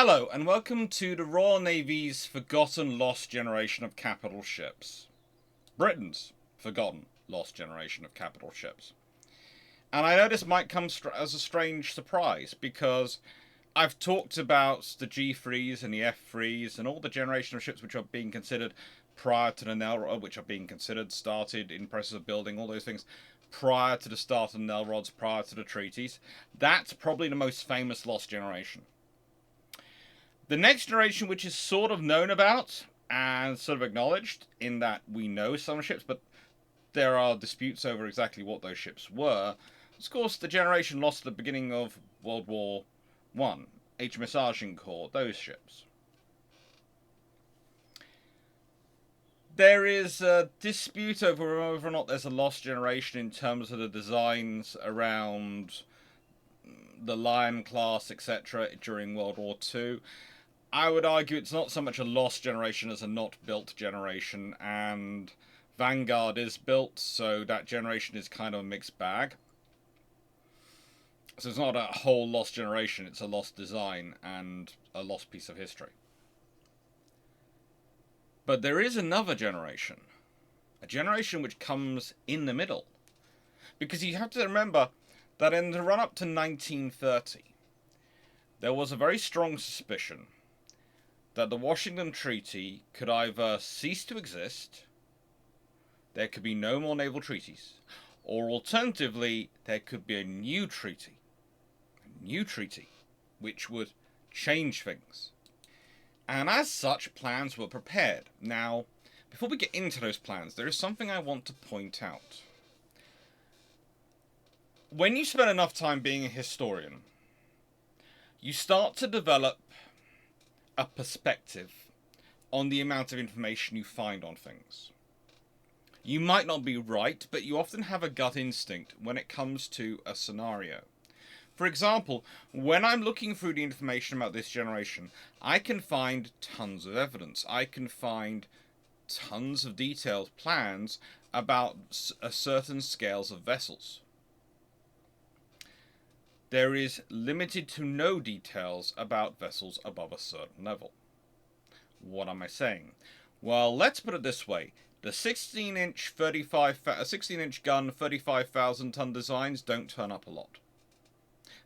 Hello, and welcome to the Royal Navy's forgotten lost generation of capital ships. Britain's forgotten lost generation of capital ships. And I know this might come as a strange surprise because I've talked about the G3s and the F3s and all the generation of ships which are being considered prior to the Naval, which are being considered, started in process of building, all those things prior to the start of the Naval, prior to the treaties. That's probably the most famous lost generation. The next generation, which is sort of known about and sort of acknowledged in that we know some ships, but there are disputes over exactly what those ships were, of course, the generation lost at the beginning of World War One, HMS Agincourt, those ships. There is a dispute over whether or not there's a lost generation in terms of the designs around the Lion class, etc., during World War Two. I would argue it's not so much a lost generation as a not built generation, and Vanguard is built, so that generation is kind of a mixed bag. So it's not a whole lost generation, it's a lost design and a lost piece of history. But there is another generation, a generation which comes in the middle. Because you have to remember that in the run up to 1930, there was a very strong suspicion that the Washington Treaty could either cease to exist, there could be no more naval treaties, or alternatively, there could be a new treaty, which would change things. And as such, plans were prepared. Now, before we get into those plans, there is something I want to point out. When you spend enough time being a historian, you start to develop a perspective on the amount of information you find on things. You might not be right, but you often have a gut instinct when it comes to a scenario. For example, when I'm looking through the information about this generation, I can find tons of evidence. I can find tons of detailed plans about certain scales of vessels. There is limited to no details about vessels above a certain level. What am I saying? Well, let's put it this way. The 16-inch gun, 35,000 ton designs don't turn up a lot.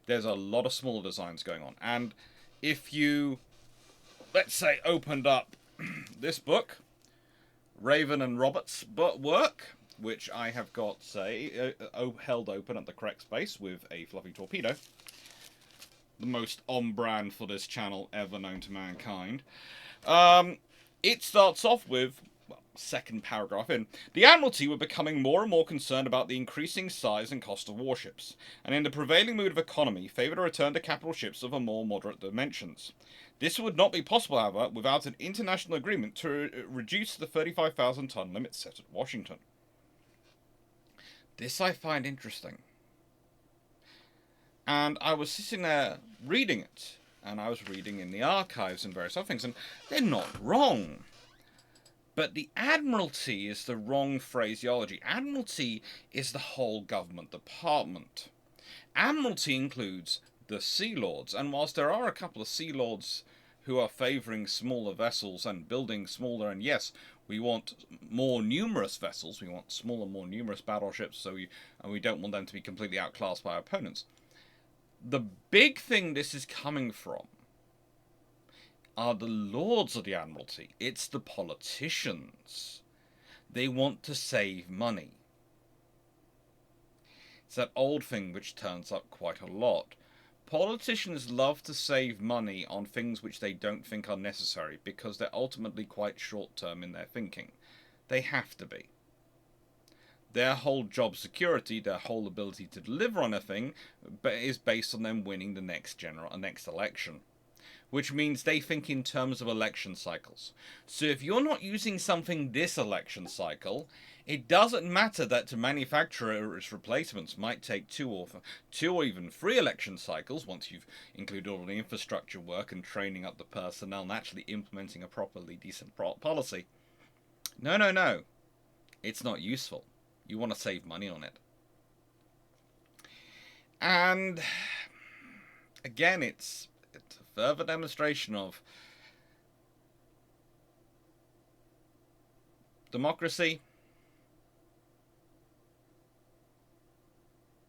There's a lot of smaller designs going on. And if you, let's say, opened up this book, Raven and Roberts' work, which I have got, say, held open at the correct space with a fluffy torpedo. The most on-brand for this channel ever known to mankind. It starts off with, well, second paragraph in, the Admiralty were becoming more and more concerned about the increasing size and cost of warships, and in the prevailing mood of economy, favoured a return to capital ships of a more moderate dimensions. This would not be possible, however, without an international agreement to reduce the 35,000 ton limit set at Washington. This I find interesting. And I was sitting there reading it, and I was reading in the archives and various other things, and they're not wrong. But the Admiralty is the wrong phraseology. Admiralty is the whole government department. Admiralty includes the Sea Lords, and whilst there are a couple of Sea Lords who are favouring smaller vessels and building smaller, and yes, we want more numerous vessels, we want smaller, more numerous battleships, and we don't want them to be completely outclassed by our opponents. The big thing this is coming from are the Lords of the Admiralty. It's the politicians. They want to save money. It's that old thing which turns up quite a lot. Politicians love to save money on things which they don't think are necessary because they're ultimately quite short-term in their thinking. They have to be. Their whole job security, their whole ability to deliver on a thing, is based on them winning the next election. Which means they think in terms of election cycles. So if you're not using something this election cycle, it doesn't matter that to manufacture its replacements might take two or even three election cycles once you've included all the infrastructure work and training up the personnel and actually implementing a properly decent policy. No. It's not useful. You want to save money on it. And again, it's further demonstration of democracy.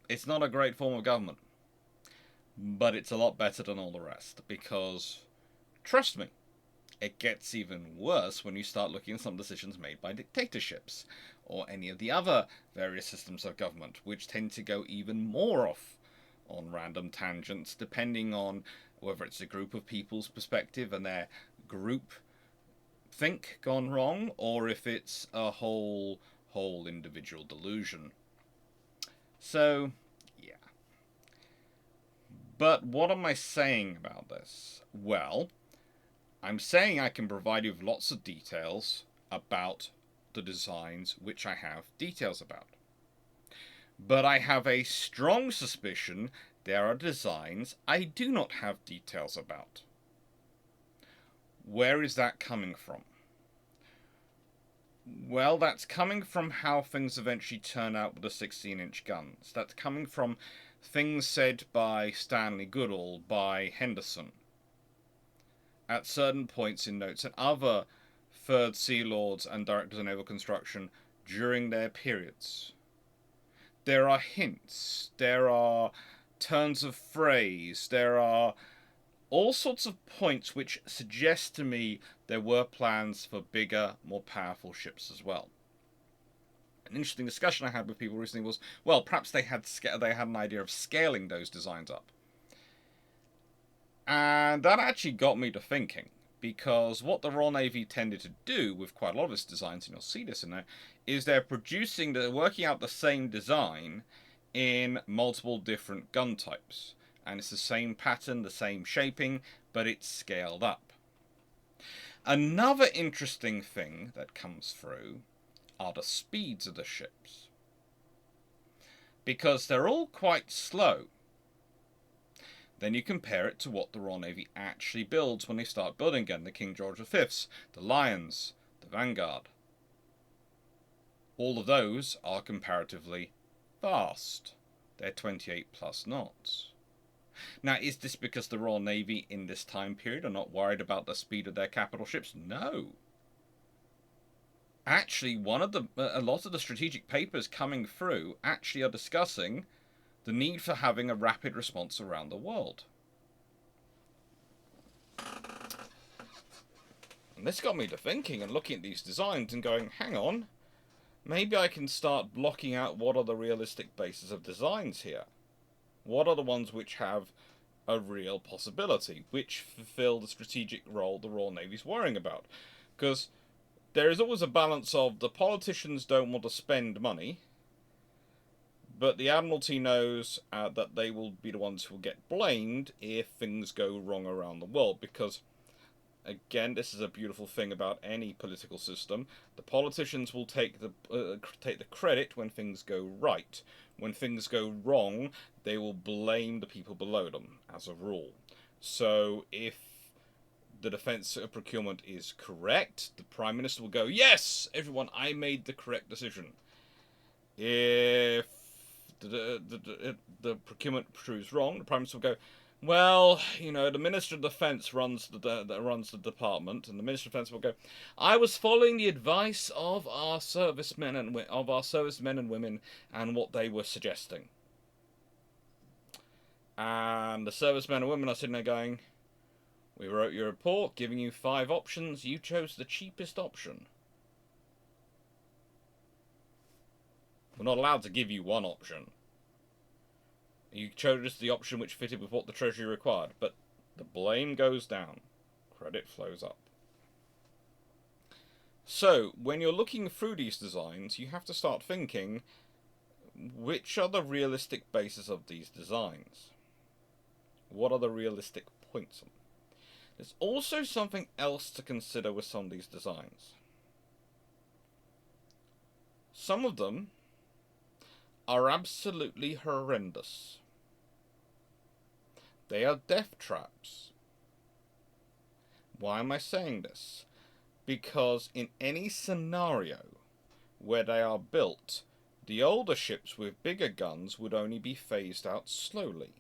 It's not a great form of government, but it's a lot better than all the rest, because, trust me, it gets even worse when you start looking at some decisions made by dictatorships, or any of the other various systems of government, which tend to go even more off on random tangents, depending on whether it's a group of people's perspective and their group think gone wrong, or if it's a whole individual delusion. So, yeah. But what am I saying about this? Well, I'm saying I can provide you with lots of details about the designs which I have details about. But I have a strong suspicion there are designs I do not have details about. Where is that coming from? Well, that's coming from how things eventually turn out with the 16-inch guns. That's coming from things said by Stanley Goodall, by Henderson, at certain points in notes, and other Third Sea Lords and Directors of Naval Construction during their periods. There are hints, there are turns of phrase, there are all sorts of points which suggest to me there were plans for bigger, more powerful ships as well. An interesting discussion I had with people recently was, well, perhaps they had an idea of scaling those designs up. And that actually got me to thinking, because what the Royal Navy tended to do with quite a lot of its designs, and you'll see this in there, is they're working out the same design in multiple different gun types. And it's the same pattern, the same shaping, but it's scaled up. Another interesting thing that comes through are the speeds of the ships, because they're all quite slow. Then you compare it to what the Royal Navy actually builds when they start building again, the King George V's, the Lions, the Vanguard. All of those are comparatively fast. They're 28 plus knots. Now, is this because the Royal Navy in this time period are not worried about the speed of their capital ships? No. Actually, a lot of the strategic papers coming through actually are discussing the need for having a rapid response around the world. And this got me to thinking and looking at these designs and going, hang on, maybe I can start blocking out what are the realistic bases of designs here. What are the ones which have a real possibility, which fulfill the strategic role the Royal Navy's worrying about? Because there is always a balance of the politicians don't want to spend money, but the Admiralty knows that they will be the ones who will get blamed if things go wrong around the world, because, again, this is a beautiful thing about any political system. The politicians will take the credit when things go right. When things go wrong, they will blame the people below them, as a rule. So if the defence procurement is correct, the Prime Minister will go, yes, everyone, I made the correct decision. If the procurement proves wrong, the Prime Minister will go, well, you know, the Minister of Defence runs the department, and the Minister of Defence will go, I was following the advice of our servicemen and women and what they were suggesting. And the servicemen and women are sitting there going, we wrote your report, giving you 5 options, you chose the cheapest option. We're not allowed to give you one option. You chose the option which fitted with what the Treasury required, but the blame goes down. Credit flows up. So, when you're looking through these designs, you have to start thinking, which are the realistic bases of these designs? What are the realistic points? There's also something else to consider with some of these designs. Some of them are absolutely horrendous. They are death traps. Why am I saying this? Because in any scenario where they are built, the older ships with bigger guns would only be phased out slowly.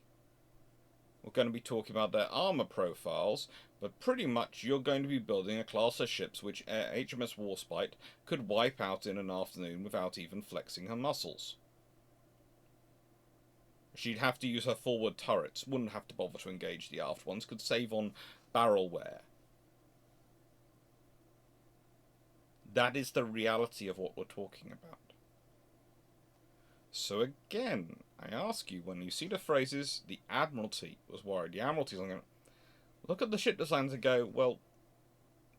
we're going to be talking about their armor profiles, but pretty much you're going to be building a class of ships which HMS Warspite could wipe out in an afternoon without even flexing her muscles. She'd have to use her forward turrets, wouldn't have to bother to engage the aft ones, could save on barrel wear. That is the reality of what we're talking about. So again, I ask you, when you see the phrases, the Admiralty was worried, the Admiralty's going to look at the ship designs and go, well,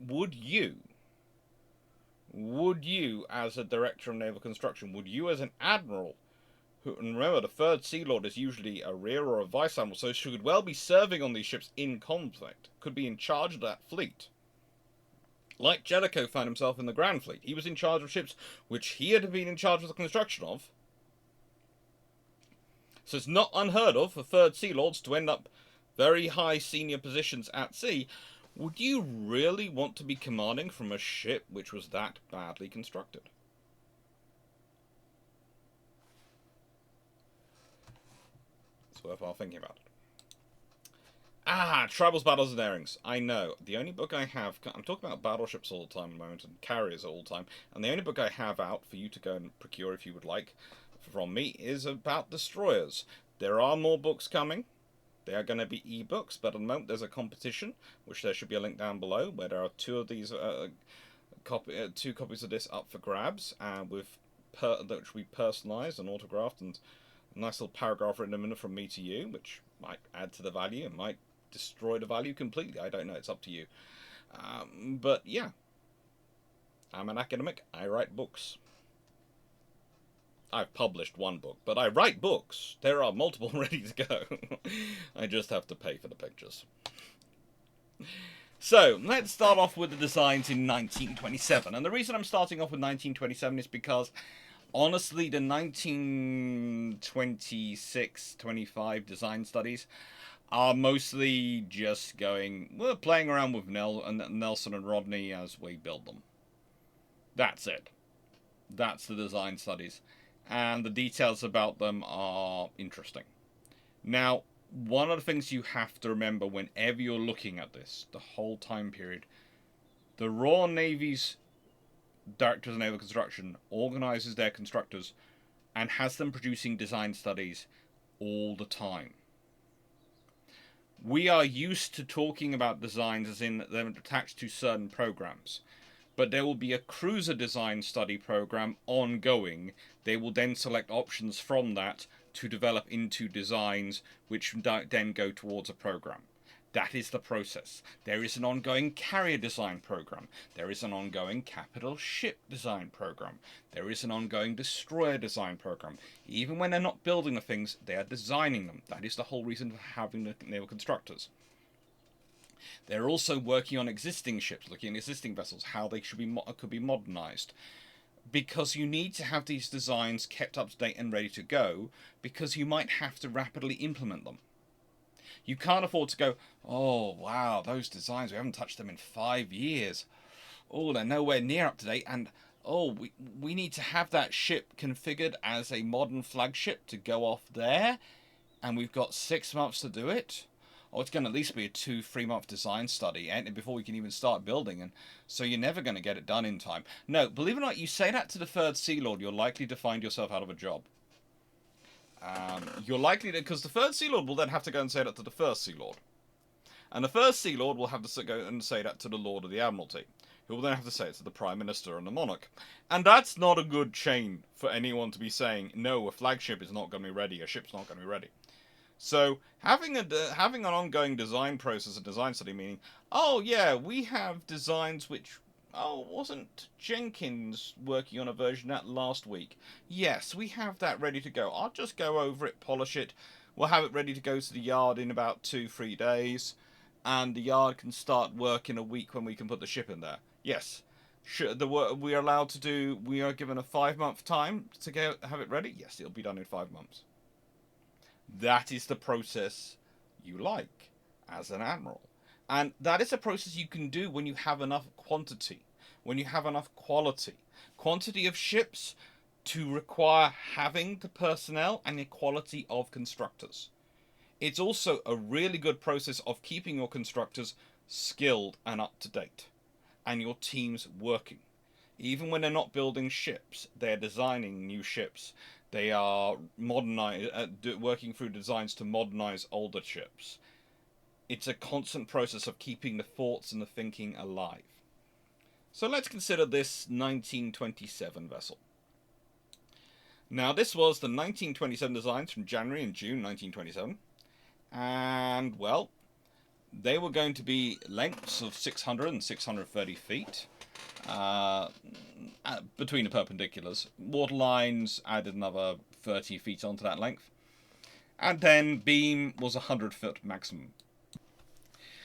would you, as a director of naval construction, would you as an admiral, who, and remember, the third Sea Lord is usually a rear or a vice admiral, so she could well be serving on these ships in conflict, could be in charge of that fleet. Like Jellicoe found himself in the Grand Fleet. He was in charge of ships which he had been in charge of the construction of. So it's not unheard of for third Sea Lords to end up very high senior positions at sea. Would you really want to be commanding from a ship which was that badly constructed? It's worthwhile thinking about it. Tribals, Battles, and Airings. I know. The only book I have... I'm talking about battleships all the time at the moment, and carriers all the time, and the only book I have out for you to go and procure if you would like from me is about destroyers. There are more books coming. They are going to be e-books, but at the moment there's a competition, which there should be a link down below, where there are two of these, two copies of this up for grabs, which we personalised and autographed, and a nice little paragraph written in from me to you, which might add to the value and might destroy the value completely. I don't know. It's up to you. But yeah, I'm an academic. I write books. I've published one book, but I write books. There are multiple ready to go. I just have to pay for the pictures. So, let's start off with the designs in 1927. And the reason I'm starting off with 1927 is because, honestly, the 1926-25 design studies are mostly just we're playing around with Nelson and Rodney as we build them. That's it. That's the design studies. And the details about them are interesting. Now, one of the things you have to remember whenever you're looking at this, the whole time period, the Royal Navy's Directors of Naval Construction organises their constructors and has them producing design studies all the time. We are used to talking about designs as in they're attached to certain programs. But there will be a cruiser design study program ongoing. They will then select options from that to develop into designs which then go towards a program. That is the process. There is an ongoing carrier design program. There is an ongoing capital ship design program. There is an ongoing destroyer design program. Even when they're not building the things, they are designing them. That is the whole reason for having the naval constructors. They're also working on existing ships, looking at existing vessels, how they could be modernized. Because you need to have these designs kept up to date and ready to go, because you might have to rapidly implement them. You can't afford to go, oh, wow, those designs, we haven't touched them in 5 years. Oh, they're nowhere near up to date, and oh, we need to have that ship configured as a modern flagship to go off there, and we've got 6 months to do it. Or it's going to at least be a 2-3 month design study before we can even start building, and so you're never going to get it done in time. No, believe it or not, you say that to the third Sea Lord, you're likely to find yourself out of a job. You're likely to, because the third Sea Lord will then have to go and say that to the first Sea Lord. And the first Sea Lord will have to go and say that to the Lord of the Admiralty, who will then have to say it to the Prime Minister and the Monarch. And that's not a good chain for anyone to be saying, no, a flagship is not going to be ready, a ship's not going to be ready. So having an ongoing design process, a design study, meaning, oh yeah, we have designs which, wasn't Jenkins working on a version of that last week? Yes, we have that ready to go. I'll just go over it, polish it. We'll have it ready to go to the yard in about 2-3 days, and the yard can start work in a week when we can put the ship in there. Yes. We are allowed to do. We are given a 5-month time to have it ready. Yes, it'll be done in 5 months. That is the process you like as an admiral. And that is a process you can do when you have enough quantity, when you have enough quality. Quantity of ships to require having the personnel and the quality of constructors. It's also a really good process of keeping your constructors skilled and up to date, and your teams working. Even when they're not building ships, they're designing new ships. They are working through designs to modernize older ships. It's a constant process of keeping the thoughts and the thinking alive. So let's consider this 1927 vessel. Now, this was the 1927 designs from January and June 1927. And, well, they were going to be lengths of 600 and 630 feet between the perpendiculars. Waterlines added another 30 feet onto that length. And then beam was 100 foot maximum.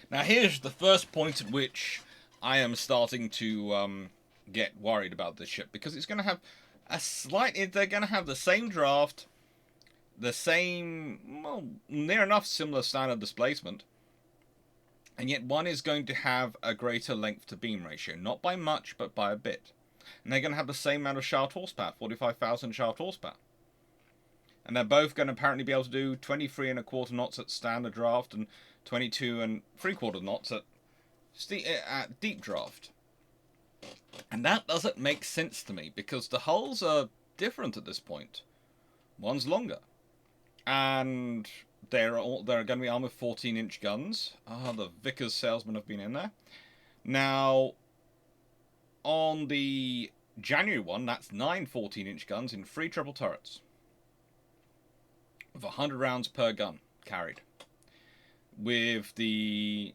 Now, here's the first point at which I am starting to get worried about this ship, because it's going to have they're going to have the same draft, the same, well, near enough similar standard displacement, and yet one is going to have a greater length to beam ratio, not by much, but by a bit. And they're going to have the same amount of shaft horsepower, 45,000 shaft horsepower. And they're both going to apparently be able to do 23 and a quarter knots at standard draft and 22 and 3/4 knots at deep draft. And that doesn't make sense to me, because the hulls are different at this point. One's longer. And they're going to be armed with 14-inch guns. The Vickers salesmen have been in there. Now, on the January one, that's 9 14-inch guns in 3 triple turrets, with 100 rounds per gun carried. With the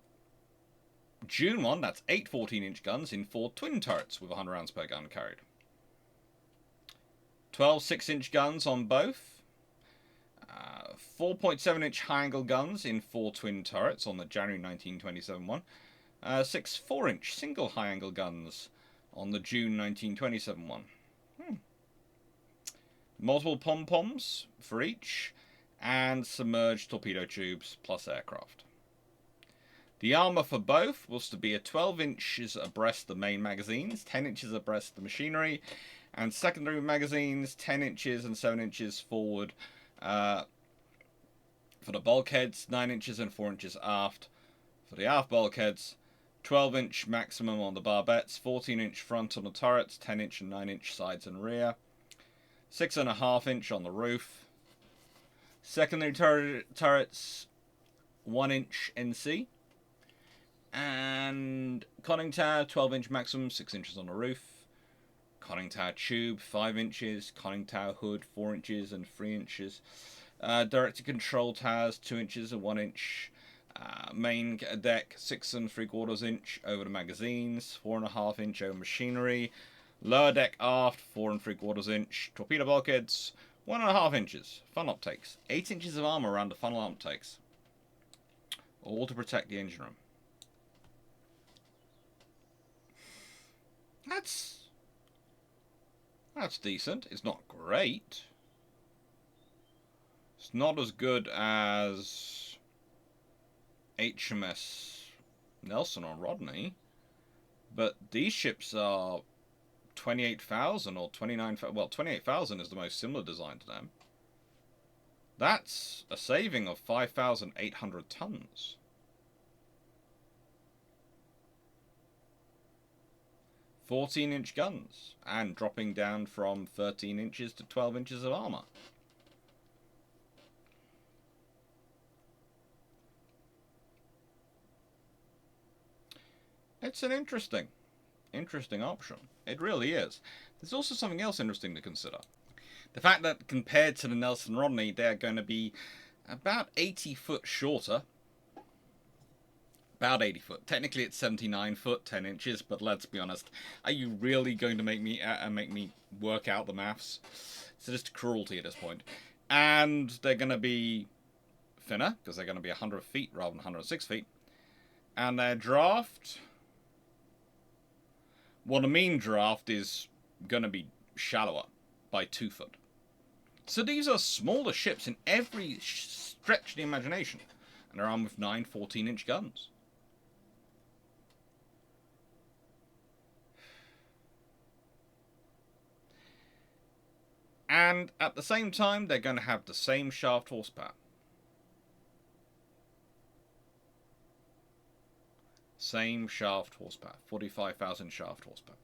June one, that's 8 14-inch guns in 4 twin turrets with 100 rounds per gun carried. 12 6-inch guns on both. 4.7-inch high-angle guns in 4 twin turrets on the January 1927 one. 6 4-inch single high-angle guns on the June 1927 one. Multiple pom-poms for each, and submerged torpedo tubes plus aircraft. The armour for both was to be a 12 inches abreast the main magazines, 10 inches abreast the machinery, and secondary magazines, 10 inches and 7 inches forward for the bulkheads, 9 inches and 4 inches aft for the aft bulkheads, 12-inch maximum on the barbettes, 14-inch front on the turrets, 10-inch and 9-inch sides and rear, 6.5-inch on the roof. Secondary turrets, 1-inch NC. And conning tower, 12-inch maximum, 6 inches on the roof. Conning tower tube, 5 inches. Conning tower hood, 4 inches and 3 inches. Directed control towers, 2 inches and 1 inch. Main deck, 6 3/4 inch over the magazines, 4.5 inch over machinery. Lower deck aft, 4 3/4 inch. Torpedo bulkheads, 1.5 inches. Funnel uptakes, 8 inches of armor around the funnel uptakes, all to protect the engine room. That's decent. It's not great. It's not as good as HMS Nelson or Rodney, but these ships are 28,000 or 29,000. Well, 28,000 is the most similar design to them. That's a saving of 5,800 tons. "14-inch guns, and dropping down from 13 inches to 12 inches of armor. It's an interesting option. It really is. There's also something else interesting to consider. The fact that compared to the Nelson Rodney, they're going to be about 80 foot shorter. About 80 foot. Technically it's 79 foot, 10 inches, but let's be honest. Are you really going to make me work out the maths? It's just cruelty at this point. And they're going to be thinner, because they're going to be 100 feet rather than 106 feet. And their draft, well, the mean draft is going to be shallower by 2 foot. So these are smaller ships in every stretch of the imagination. And they're armed with 9 14-inch guns. And at the same time, they're going to have the same shaft horsepower. Same shaft horsepower. 45,000 shaft horsepower.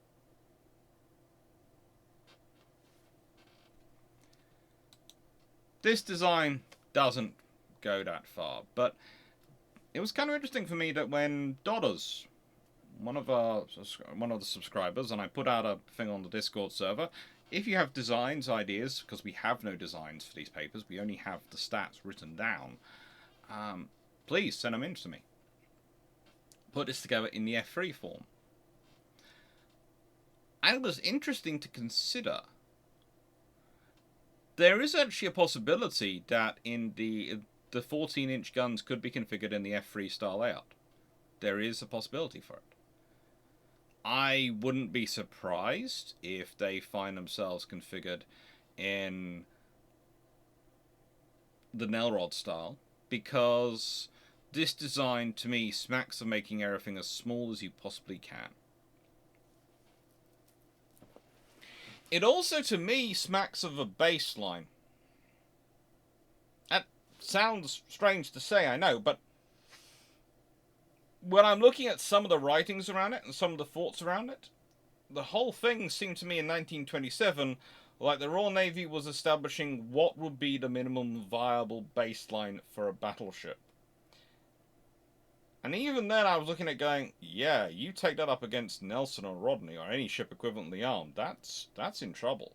This design doesn't go that far, but it was kind of interesting for me that when Dodders, one of the subscribers, and I put out a thing on the Discord server, if you have designs, ideas, because we have no designs for these papers, we only have the stats written down, please send them in to me. Put this together in the F3 form. And it was interesting to consider. There is actually a possibility that in the 14-inch guns could be configured in the F3 style layout. There is a possibility for it. I wouldn't be surprised if they find themselves configured in the Nelrod style, because this design to me smacks of making everything as small as you possibly can. It also to me smacks of a baseline. That sounds strange to say, I know, but when I'm looking at some of the writings around it and some of the thoughts around it, the whole thing seemed to me in 1927 like the Royal Navy was establishing what would be the minimum viable baseline for a battleship. And even then I was looking at going, yeah, you take that up against Nelson or Rodney or any ship equivalently armed, that's in trouble.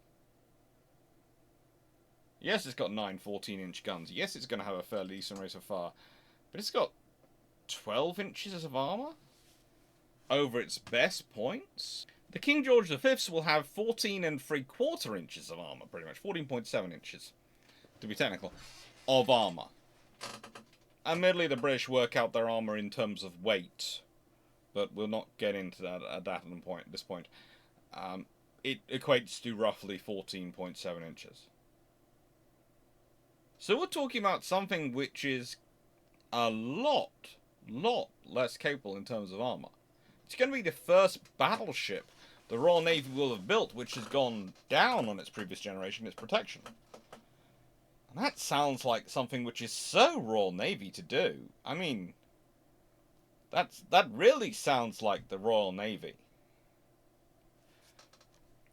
Yes, it's got 9 14-inch guns. Yes, it's going to have a fairly decent rate of fire. But it's got 12 inches of armour over its best points. The King George V's will have 14 3/4 inches of armour, pretty much 14.7 inches, to be technical, of armour. Admittedly, the British work out their armour in terms of weight, but we'll not get into that at this point. It equates to roughly 14.7 inches. So we're talking about something which is a lot less capable in terms of armour. It's going to be the first battleship the Royal Navy will have built which has gone down on its previous generation, its protection. And that sounds like something which is so Royal Navy to do. I mean, that really sounds like the Royal Navy.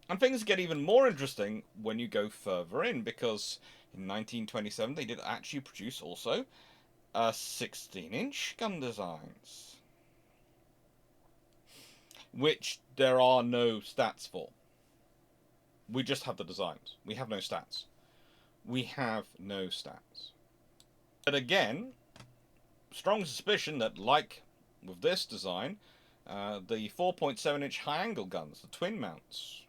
And things get even more interesting when you go further in, because in 1927 they did actually produce also 16-inch gun designs, which there are no stats for. We just have the designs. We have no stats. We have no stats. But again, strong suspicion that, like with this design, the 4.7-inch high-angle guns, the twin mounts,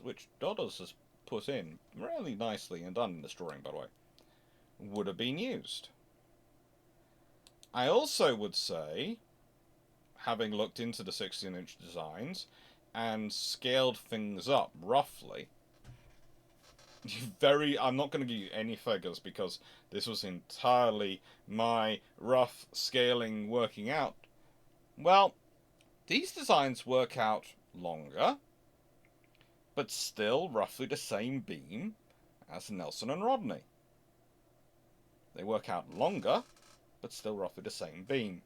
which Dodders has put in really nicely and done in this drawing, by the way, would have been used. I also would say, having looked into the 16-inch designs and scaled things up roughly, I'm not going to give you any figures because this was entirely my rough scaling working out. Well, these designs work out longer, but still roughly the same beam as Nelson and Rodney. They work out longer, but still roughly the same beam.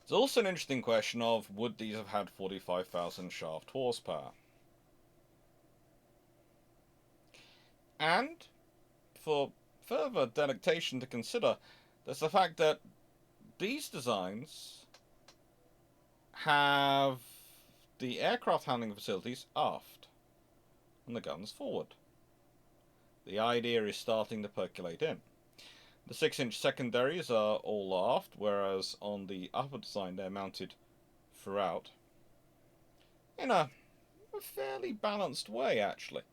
It's also an interesting question of, would these have had 45,000 shaft horsepower? And, for further delectation to consider, there's the fact that these designs have the aircraft handling facilities aft, and the guns forward. The idea is starting to percolate in. The 6-inch secondaries are all aft, whereas on the upper design they're mounted throughout, in a fairly balanced way, actually.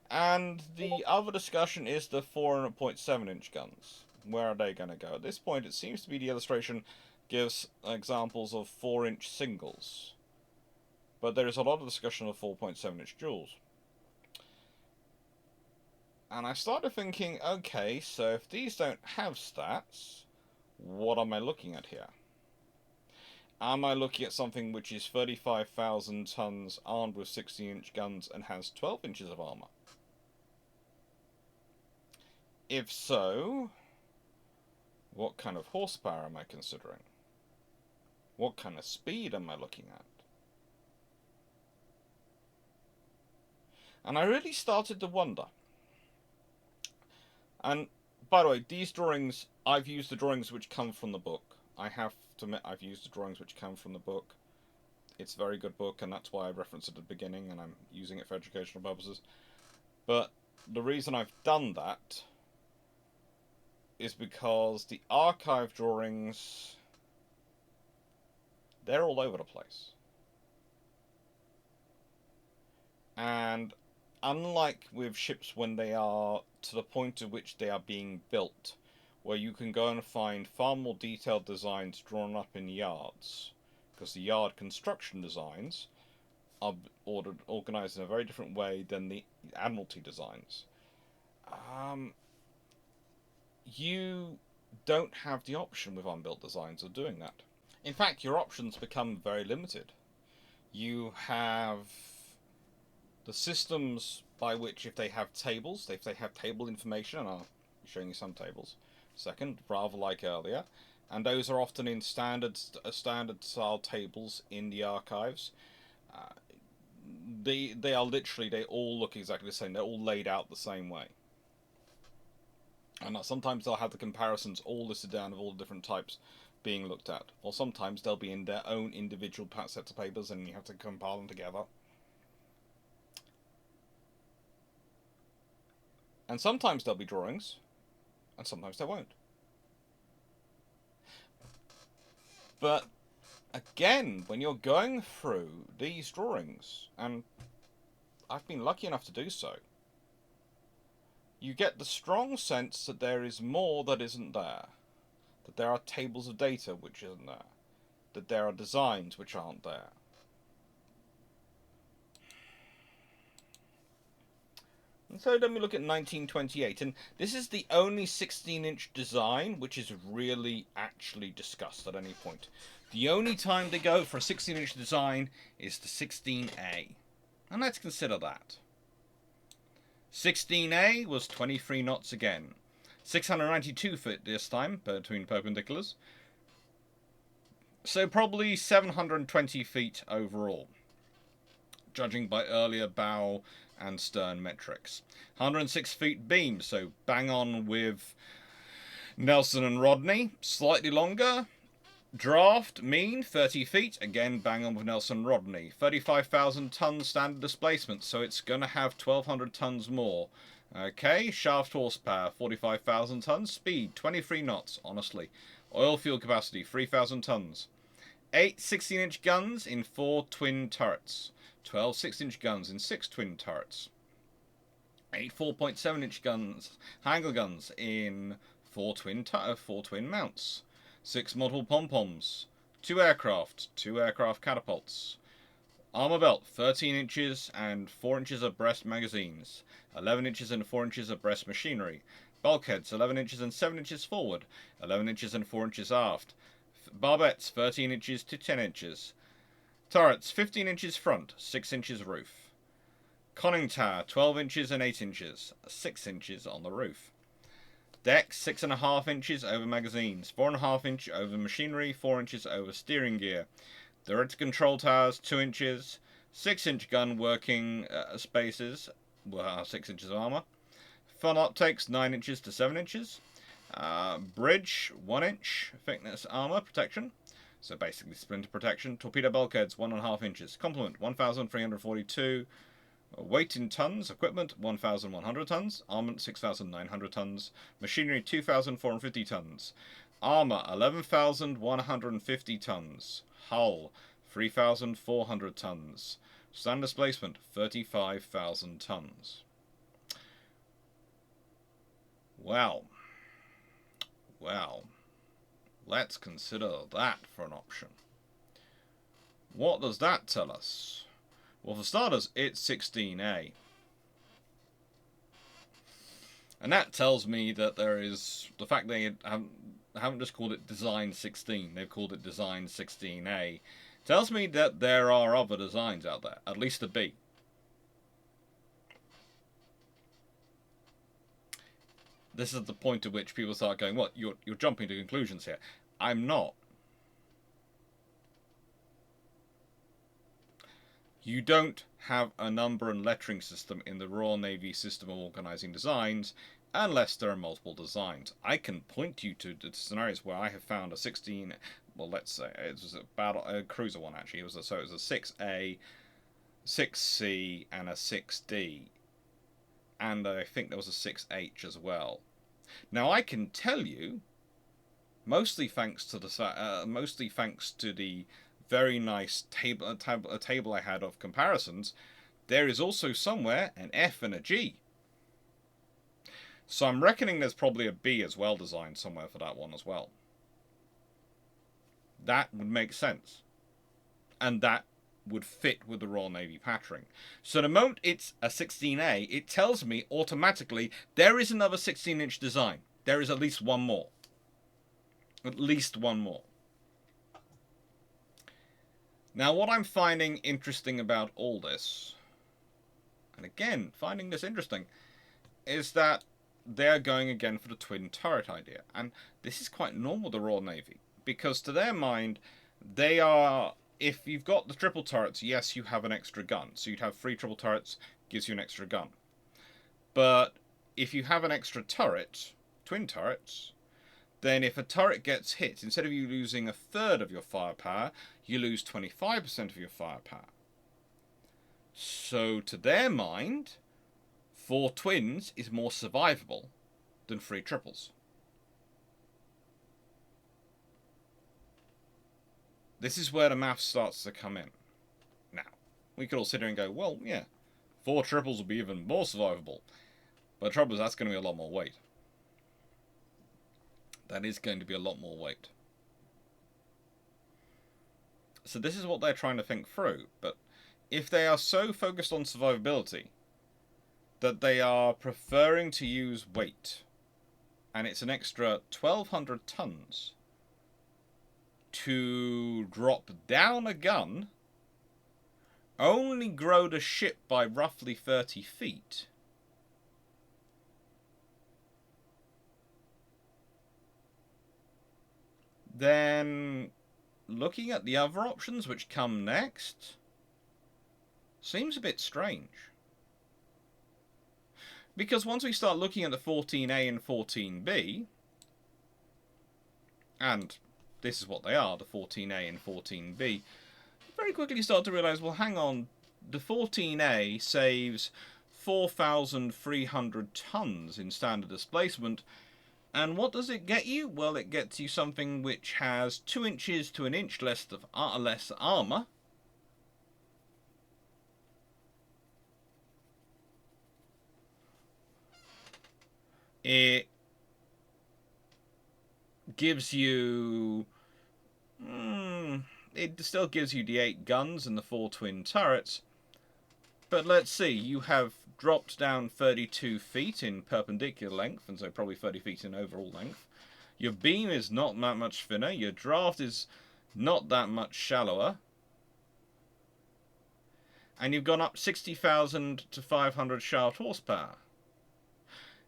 And the other discussion is the 4.7-inch guns. Where are they going to go? At this point, it seems to be the illustration gives examples of 4-inch singles, but there is a lot of discussion of 4.7-inch duals. And I started thinking, okay, so if these don't have stats, what am I looking at here? Am I looking at something which is 35,000 tons armed with 16-inch guns and has 12 inches of armour? If so, what kind of horsepower am I considering? What kind of speed am I looking at? And I really started to wonder. And by the way, these drawings, I've used the drawings which come from the book. I have to admit, I've used the drawings which come from the book. It's a very good book, and that's why I referenced it at the beginning, and I'm using it for educational purposes. But the reason I've done that is because the archive drawings, they're all over the place. And unlike with ships when they are to the point at which they are being built, where you can go and find far more detailed designs drawn up in yards, because the yard construction designs are organized in a very different way than the Admiralty designs. You don't have the option with unbuilt designs of doing that. In fact, your options become very limited. You have the systems by which, if they have tables, if they have table information, and I'll be showing you some tables second, rather like earlier, and those are often in standard style tables in the archives. They are literally, they all look exactly the same. They're all laid out the same way. And sometimes they'll have the comparisons all listed down of all the different types being looked at. Or sometimes they'll be in their own individual sets of papers and you have to compile them together. And sometimes there'll be drawings, and sometimes there won't. But again, when you're going through these drawings, and I've been lucky enough to do so, you get the strong sense that there is more that isn't there. That there are tables of data which isn't there. That there are designs which aren't there. And so then we look at 1928, and this is the only 16-inch design which is really actually discussed at any point. The only time they go for a 16-inch design is the 16A. And let's consider that. 16A was 23 knots again. 692 feet this time between perpendiculars. So probably 720 feet overall, judging by earlier bow and stern metrics. 106 feet beam, so bang on with Nelson and Rodney. Slightly longer. Draft, mean, 30 feet. Again, bang on with Nelson and Rodney. 35,000 tons standard displacement, so it's going to have 1,200 tons more. Okay, shaft horsepower, 45,000 tons. Speed, 23 knots, honestly. Oil fuel capacity, 3,000 tons. 8 16-inch guns in 4 twin turrets. 12 6-inch guns in 6 twin turrets. 8 4.7-inch guns, handle guns in 4 twin mounts. 6 multiple pom-poms. 2 aircraft, 2 aircraft catapults. Armor belt, 13 inches and 4 inches of breast magazines. 11 inches and 4 inches of breast machinery. Bulkheads, 11 inches and 7 inches forward. 11 inches and 4 inches aft. Barbettes, 13 inches to 10 inches. Turrets, 15 inches front, 6 inches roof. Conning tower, 12 inches and 8 inches, 6 inches on the roof. Decks, 6.5 inches over magazines, 4.5 inch over machinery, 4 inches over steering gear. Direct control towers, 2 inches, 6-inch gun working spaces, 6 inches of armor. Funnel uptakes, 9 inches to 7 inches. Bridge, 1 inch thickness armor protection. So basically splinter protection. Torpedo bulkheads, 1.5 inches. Complement, 1,342. Weight in tons. Equipment, 1,100 tons. Armament, 6,900 tons. Machinery, 2,450 tons. Armor, 11,150 tons. Hull, 3,400 tons. Stand displacement, 35,000 tons. Well, let's consider that for an option. What does that tell us? Well, for starters, it's 16A. And that tells me that there is, the fact they haven't just called it Design 16, they've called it Design 16A, tells me that there are other designs out there, at least a B. This is the point at which people start going, what, you're jumping to conclusions here. I'm not. You don't have a number and lettering system in the Royal Navy system of organising designs unless there are multiple designs. I can point you to the scenarios where I have found a 16, well, let's say it was a cruiser one actually. It was a 6A, 6C, and a 6D, and I think there was a 6H as well. Now I can tell you, mostly thanks to the very nice table I had of comparisons, there is also somewhere an F and a G. So I'm reckoning there's probably a B as well designed somewhere for that one as well. That would make sense. And that would fit with the Royal Navy patterning. So the moment it's a 16A, it tells me automatically there is another 16-inch design. There is at least one more. At least one more. Now what I'm finding interesting about all this, and again, finding this interesting, is that they're going again for the twin turret idea. And this is quite normal to the Royal Navy, because to their mind, they are, if you've got the triple turrets, yes, you have an extra gun. So you'd have 3 triple turrets, gives you an extra gun. But if you have an extra turret, twin turrets, then if a turret gets hit, instead of you losing a third of your firepower, you lose 25% of your firepower. So to their mind, 4 twins is more survivable than 3 triples. This is where the math starts to come in. Now, we could all sit here and go, well, yeah, 4 triples will be even more survivable. But the trouble is, that's going to be a lot more weight. That is going to be a lot more weight. So this is what they're trying to think through. But if they are so focused on survivability that they are preferring to use weight, and it's an extra 1,200 tons to drop down a gun, only grow the ship by roughly 30 feet, then looking at the other options which come next seems a bit strange. Because once we start looking at the 14A and 14B, and this is what they are, the 14A and 14B, you very quickly start to realise, well, hang on, the 14A saves 4,300 tons in standard displacement, and what does it get you? Well, it gets you something which has 2 inches to an inch less armour. It gives you... it still gives you the 8 guns and the 4 twin turrets. But let's see, you have dropped down 32 feet in perpendicular length, and so probably 30 feet in overall length. Your beam is not that much thinner. Your draft is not that much shallower. And you've gone up 60,000 to 500 shaft horsepower.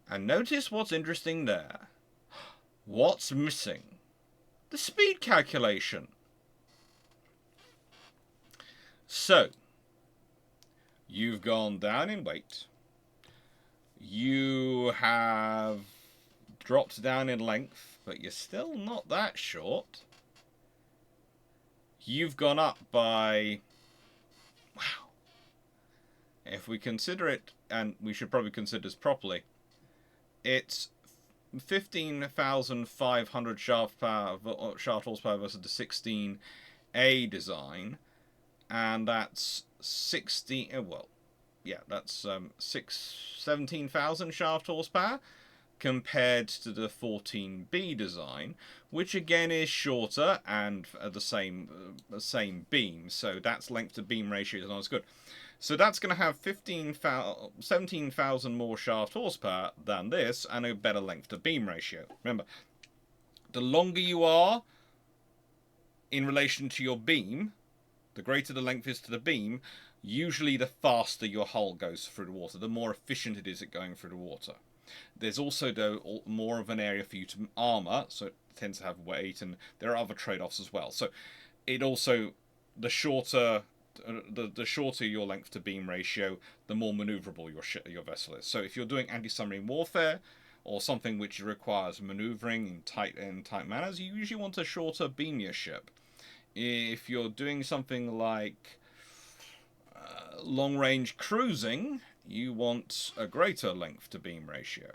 And notice what's interesting there. What's missing? The speed calculation. So, you've gone down in weight. You have dropped down in length, but you're still not that short. You've gone up by... wow. If we consider it, and we should probably consider this properly, it's 15,500 shaft horsepower versus the 16A design, and that's 17,000 shaft horsepower compared to the 14B design, which again is shorter and the same beam, so that's length to beam ratio is not as good. So that's going to have 17,000 more shaft horsepower than this, and a better length to beam ratio. Remember, the longer you are in relation to your beam, the greater the length is to the beam, usually the faster your hull goes through the water, the more efficient it is at going through the water. There's also, though, more of an area for you to armour, so it tends to have weight, and there are other trade-offs as well. So it also, the shorter the shorter your length to beam ratio, the more maneuverable your vessel is. So if you're doing anti-submarine warfare or something which requires maneuvering in tight manners, you usually want a shorter beam your ship. If you're doing something like long-range cruising, you want a greater length to beam ratio.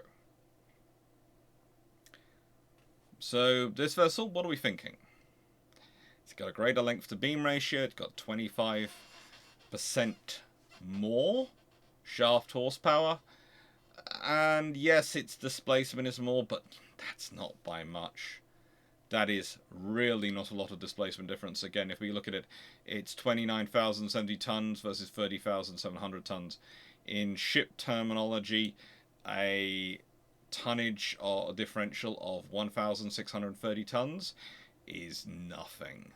So this vessel, what are we thinking? It's got a greater length to beam ratio. It's got 25% more shaft horsepower. And yes, its displacement is more, but that's not by much. That is really not a lot of displacement difference. Again, if we look at it, it's 29,070 tons versus 30,700 tons. In ship terminology, a tonnage or differential of 1,630 tons is nothing.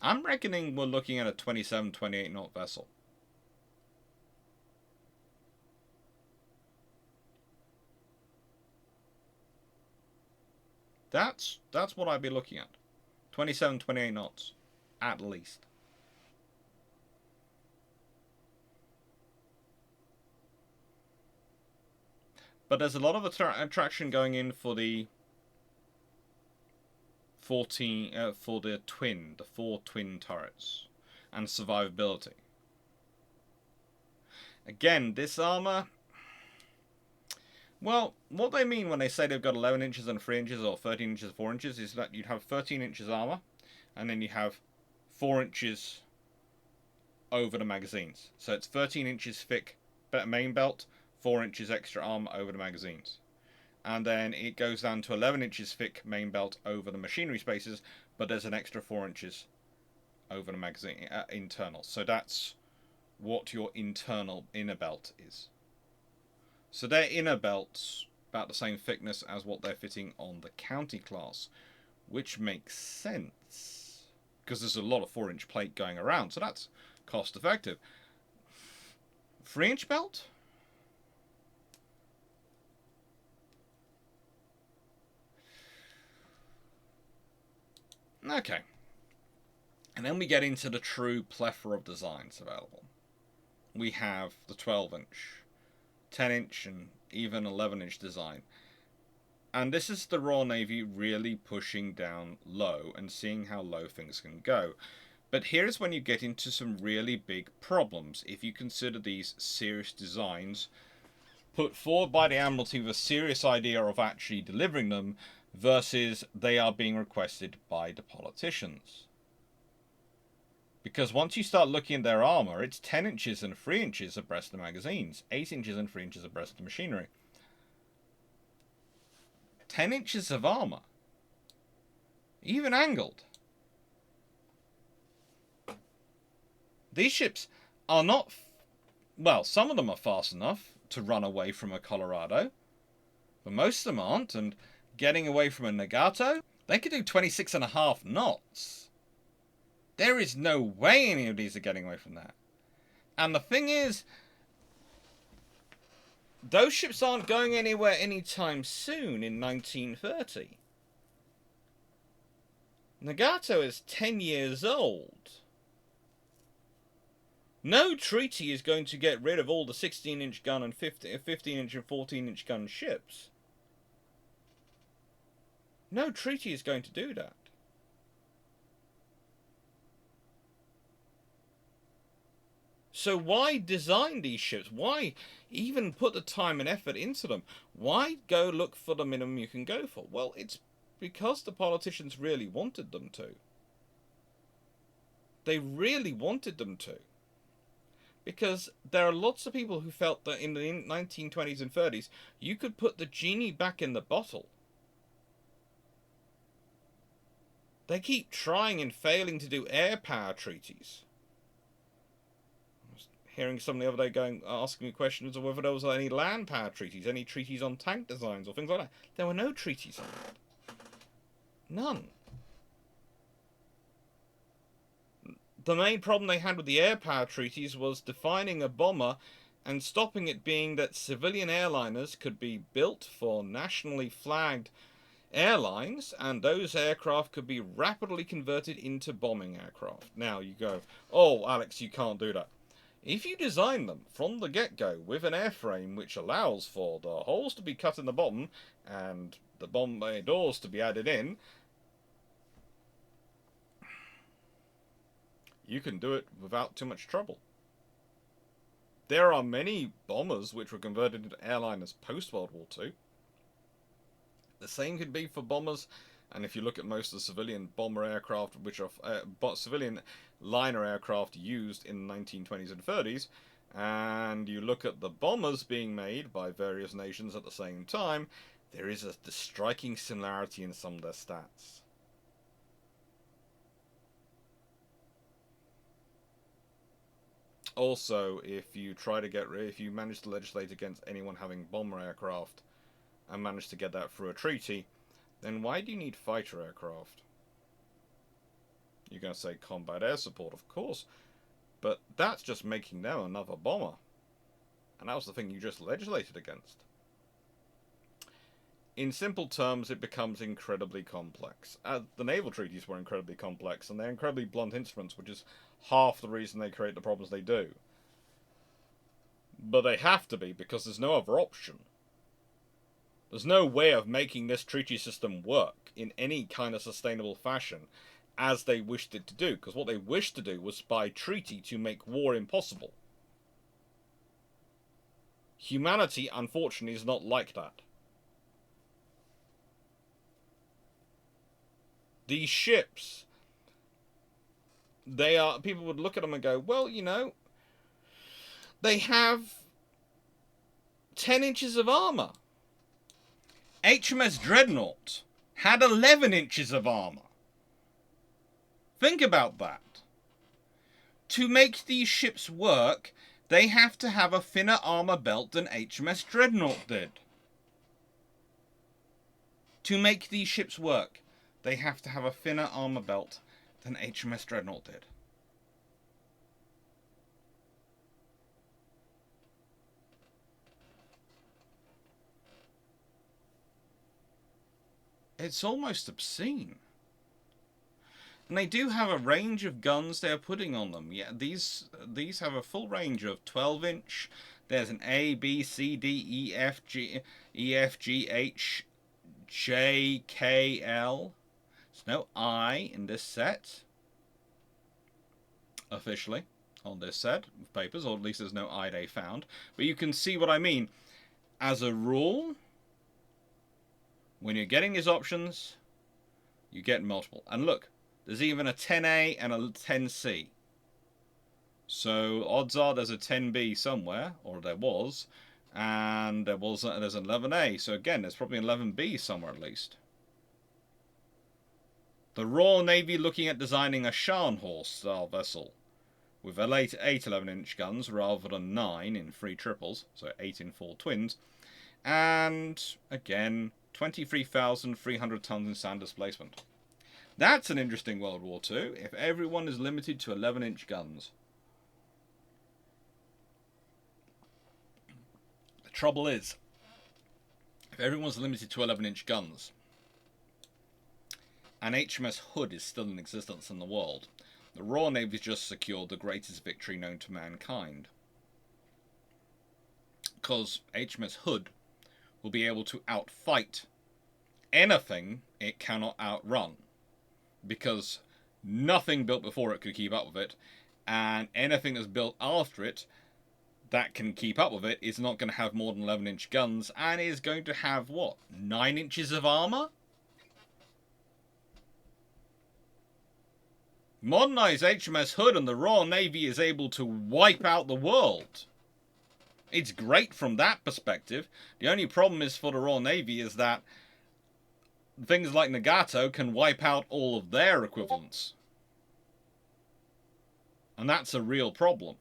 I'm reckoning we're looking at a 27, 28 knot vessel. That's what I'd be looking at. 27, 28 knots, at least. But there's a lot of attraction going in for the 14 for the four twin turrets and survivability. Again, this armor, well, what they mean when they say they've got 11 inches and 3 inches or 13 inches and 4 inches is that you'd have 13 inches armor and then you have 4 inches over the magazines. So it's 13 inches thick main belt, 4 inches extra armor over the magazines. And then it goes down to 11 inches thick main belt over the machinery spaces, but there's an extra 4 inches over the magazine internal. So that's what your internal inner belt is. So their inner belt's about the same thickness as what they're fitting on the County class, which makes sense because there's a lot of 4-inch plate going around, so that's cost effective. 3-inch belt? Okay. And then we get into the true plethora of designs available. We have the 12-inch, 10-inch, and even 11-inch design. And this is the Royal Navy really pushing down low and seeing how low things can go. But here's when you get into some really big problems if you consider these serious designs put forward by the Admiralty with a serious idea of actually delivering them versus they are being requested by the politicians. Because once you start looking at their armour, it's 10 inches and 3 inches abreast the magazines, 8 inches and 3 inches abreast the machinery. 10 inches of armour. Even angled. These ships are not... well, some of them are fast enough to run away from a Colorado. But most of them aren't, and getting away from a Nagato, they could do 26.5 knots. There is no way any of these are getting away from that. And the thing is, those ships aren't going anywhere anytime soon in 1930. Nagato is 10 years old. No treaty is going to get rid of all the 16-inch gun and 15-inch and 14-inch gun ships. No treaty is going to do that. So why design these ships? Why even put the time and effort into them? Why go look for the minimum you can go for? Well, it's because the politicians really wanted them to. They really wanted them to. Because there are lots of people who felt that in the 1920s and 30s, you could put the genie back in the bottle. They keep trying and failing to do air power treaties. I was hearing someone the other day asking me questions of whether there was any land power treaties, any treaties on tank designs or things like that. There were no treaties on that. None. The main problem they had with the air power treaties was defining a bomber and stopping it being that civilian airliners could be built for nationally flagged airlines, and those aircraft could be rapidly converted into bombing aircraft. Now you go, oh, Alex, you can't do that. If you design them from the get-go with an airframe which allows for the holes to be cut in the bottom and the bomb bay doors to be added in, you can do it without too much trouble. There are many bombers which were converted into airliners post-World War II. The same could be for bombers, and if you look at most of the civilian bomber aircraft, which are civilian liner aircraft used in the 1920s and 30s, and you look at the bombers being made by various nations at the same time, there is a striking similarity in some of their stats. Also, if you manage to legislate against anyone having bomber aircraft and manage to get that through a treaty, then why do you need fighter aircraft? You're going to say combat air support, of course, but that's just making them another bomber. And that was the thing you just legislated against. In simple terms, it becomes incredibly complex. The naval treaties were incredibly complex, and they're incredibly blunt instruments, which is half the reason they create the problems they do. But they have to be, because there's no other option. There's no way of making this treaty system work in any kind of sustainable fashion as they wished it to do, because what they wished to do was by treaty to make war impossible. Humanity, unfortunately, is not like that. These ships, people would look at them and go, well, you know, they have 10 inches of armor. HMS Dreadnought had 11 inches of armor. Think about that. To make these ships work, they have to have a thinner armor belt than HMS Dreadnought did. To make these ships work, they have to have a thinner armor belt than HMS Dreadnought did. It's almost obscene. And they do have a range of guns they're putting on them. Yeah, these have a full range of 12-inch. There's an A, B, C, D, E, F, G, H, J, K, L. There's no I in this set. Officially, on this set of papers, or at least there's no I they found. But you can see what I mean. As a rule, when you're getting these options, you get multiple. And look, there's even a 10A and a 10C. So odds are there's a 10B somewhere, or there was, and there's an 11A. So again, there's probably an 11B somewhere at least. The Royal Navy looking at designing a Scharnhorst style vessel with 8 11-inch guns rather than 9 in 3 triples, so 8 in 4 twins, and again 23,300 tons in sand displacement. That's an interesting World War II if everyone is limited to 11-inch guns. The trouble is, if everyone's limited to 11-inch guns, and HMS Hood is still in existence in the world, the Royal Navy's just secured the greatest victory known to mankind. Because HMS Hood will be able to outfight anything it cannot outrun. Because nothing built before it could keep up with it, and anything that's built after it that can keep up with it is not going to have more than 11-inch guns, and is going to have, what, 9 inches of armor? Modernized HMS Hood and the Royal Navy is able to wipe out the world. It's great from that perspective. The only problem is for the Royal Navy is that things like Nagato can wipe out all of their equivalents. And that's a real problem.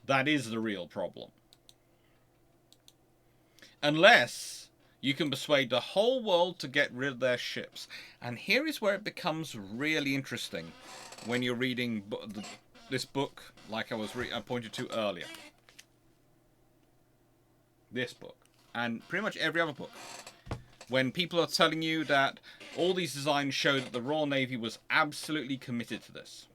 That is the real problem. Unless you can persuade the whole world to get rid of their ships. And here is where it becomes really interesting when you're reading this book, like I pointed to earlier. This book. and pretty much every other book. When people are telling you that all these designs show that the Royal Navy was absolutely committed to this.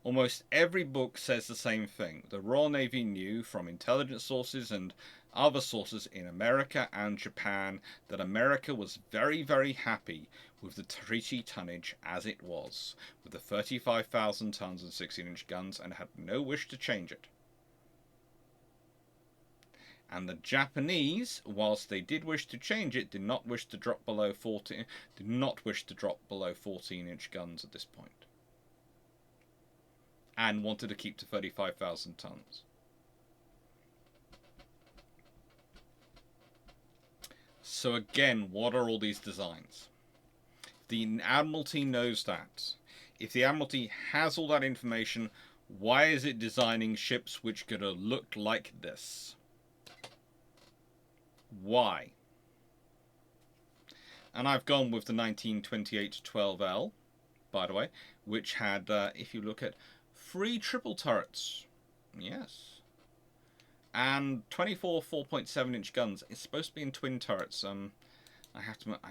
Almost every book says the same thing. The Royal Navy knew from intelligence sources and other sources in America and Japan that America was very, very happy with the treaty tonnage as it was, with the 35,000 tons and 16-inch guns, and had no wish to change it. And the Japanese, whilst they did wish to change it, did not wish to drop below 14-inch guns at this point, and wanted to keep to 35,000 tons. So again, what are all these designs? The Admiralty knows that. If the Admiralty has all that information, why is it designing ships which could have looked like this? Why? And I've gone with the 1928 12L, by the way, which had, if you look at 3 triple turrets, yes, and 24 4.7-inch guns. It's supposed to be in twin turrets. I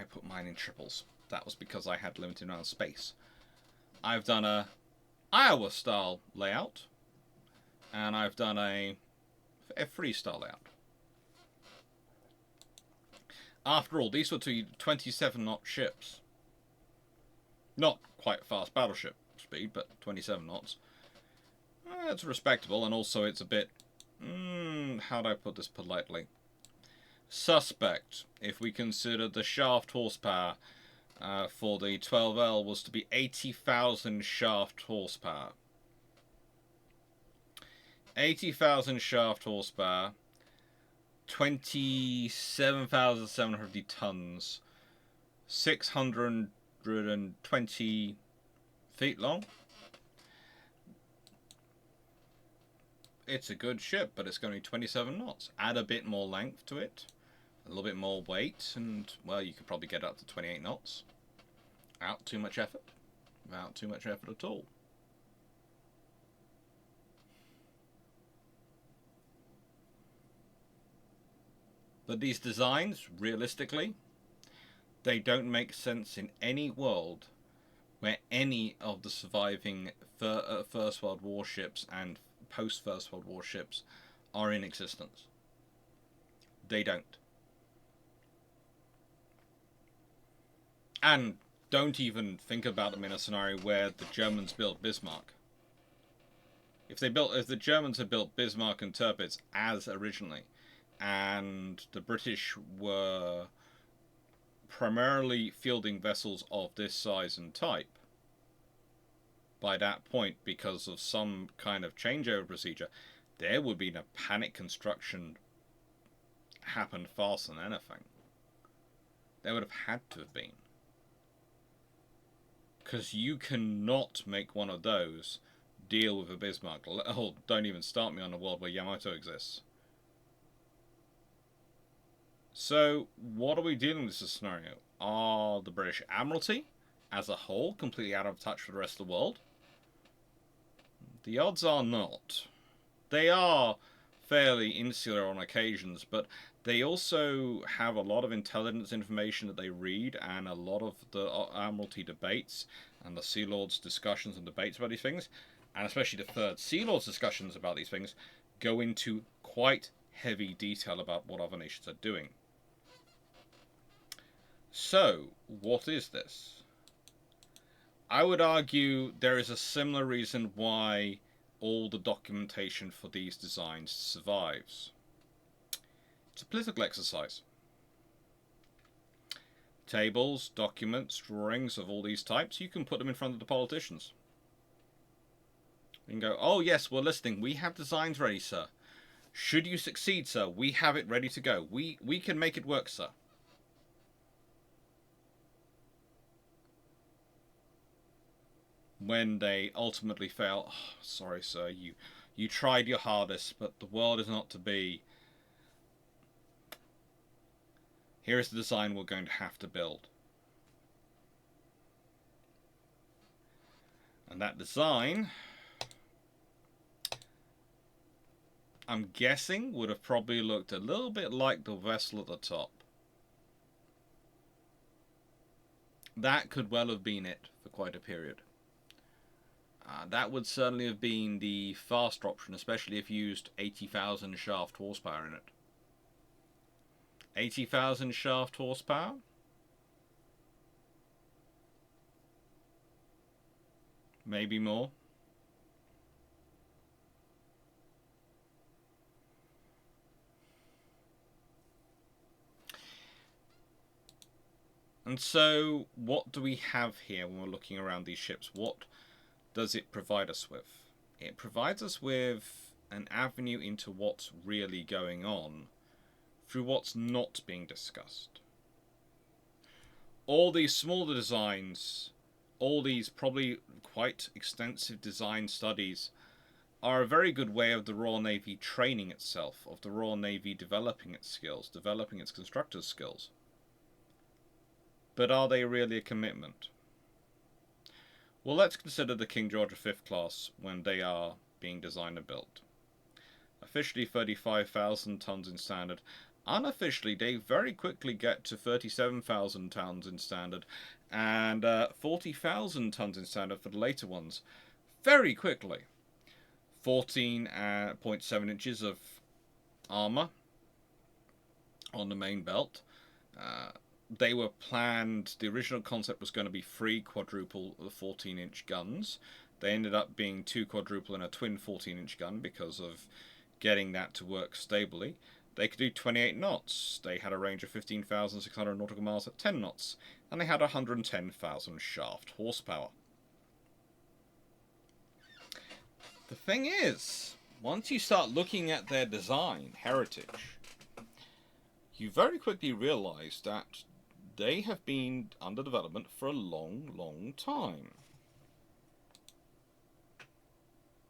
put mine in triples. That was because I had limited amount of space. I've done a Iowa style layout, and I've done a F3 style layout. After all, these were 27-knot ships. Not quite fast battleship speed, but 27 knots. It's respectable, and also it's a bit... how do I put this politely? Suspect, if we consider the shaft horsepower for the 12L was to be 80,000 shaft horsepower. 80,000 shaft horsepower, 27,750 tons, 620 feet long. It's a good ship, but it's going to be 27 knots. Add a bit more length to it, a little bit more weight, and, well, you could probably get up to 28 knots. Without too much effort. Without too much effort at all. But these designs, realistically, they don't make sense in any world where any of the surviving First World War ships and post-First World War ships are in existence. They don't. And don't even think about them in a scenario where the Germans built Bismarck. If the Germans had built Bismarck and Tirpitz as originally, and the British were primarily fielding vessels of this size and type, by that point, because of some kind of changeover procedure, there would be a panic construction happen faster than anything. There would have had to have been. Because you cannot make one of those deal with a Bismarck. Oh, don't even start me on a world where Yamato exists. So, what are we dealing with this scenario? Are the British Admiralty, as a whole, completely out of touch with the rest of the world? The odds are not. They are fairly insular on occasions, but they also have a lot of intelligence information that they read, and a lot of the Admiralty debates and the Sea Lords' discussions and debates about these things, and especially the Third Sea Lords' discussions about these things, go into quite heavy detail about what other nations are doing. So, what is this? I would argue there is a similar reason why all the documentation for these designs survives. It's a political exercise. Tables, documents, drawings of all these types, you can put them in front of the politicians. You can go, oh yes, we're listening. We have designs ready, sir. Should you succeed, sir, we have it ready to go. We can make it work, sir. When they ultimately fail, oh, sorry, sir, you tried your hardest, but the world is not to be. Here is the design we're going to have to build. And that design I'm guessing would have probably looked a little bit like the vessel at the top. That could well have been it for quite a period. That would certainly have been the faster option, especially if you used 80,000 shaft horsepower in it. 80,000 shaft horsepower? Maybe more. And so, what do we have here when we're looking around these ships? What does it provide us with? It provides us with an avenue into what's really going on through what's not being discussed. All these smaller designs, all these probably quite extensive design studies, are a very good way of the Royal Navy training itself, of the Royal Navy developing its skills, developing its constructors' skills. But are they really a commitment? Well, let's consider the King George V class when they are being designed and built. Officially 35,000 tons in standard. Unofficially, they very quickly get to 37,000 tons in standard and 40,000 tons in standard for the later ones. Very quickly. 14.7 inches of armour on the main belt. They were planned, the original concept was going to be 3 quadruple 14-inch guns. They ended up being 2 quadruple and a twin 14-inch gun because of getting that to work stably. They could do 28 knots. They had a range of 15,600 nautical miles at 10 knots. And they had 110,000 shaft horsepower. The thing is, once you start looking at their design heritage, you very quickly realize that they have been under development for a long, long time.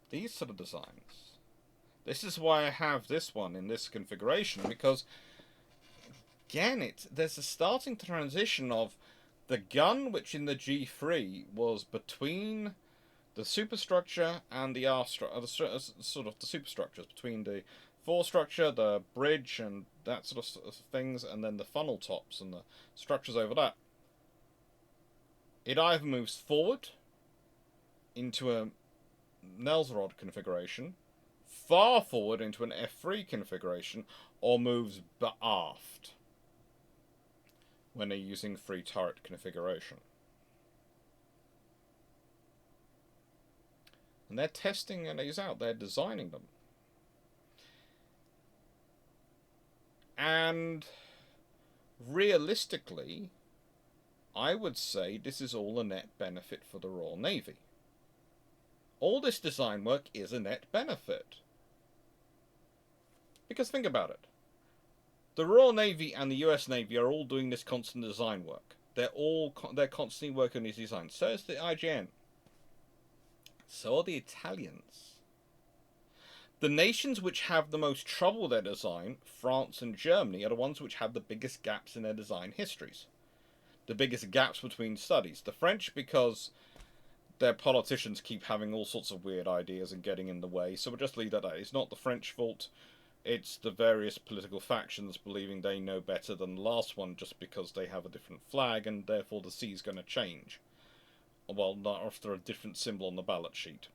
These sort of designs. This is why I have this one in this configuration, because again, there's a starting transition of the gun, which in the G3 was between the superstructure and the sort of the superstructures, between the forestructure, the bridge, and that sort of things, and then the funnel tops and the structures over that. It either moves forward into a Nels rod configuration, far forward into an F3 configuration, or moves aft when they're using 3 turret configuration. And they're testing these out, they're designing them. And realistically, I would say this is all a net benefit for the Royal Navy. All this design work is a net benefit. Because think about it. The Royal Navy and the US Navy are all doing this constant design work. They're constantly working on these designs. So is the IGN. So are the Italians. The nations which have the most trouble with their design, France and Germany, are the ones which have the biggest gaps in their design histories. The biggest gaps between studies. The French, because their politicians keep having all sorts of weird ideas and getting in the way, so we'll just leave that out. It's not the French fault, it's the various political factions believing they know better than the last one just because they have a different flag and therefore the sea's going to change. Well, not after a different symbol on the ballot sheet.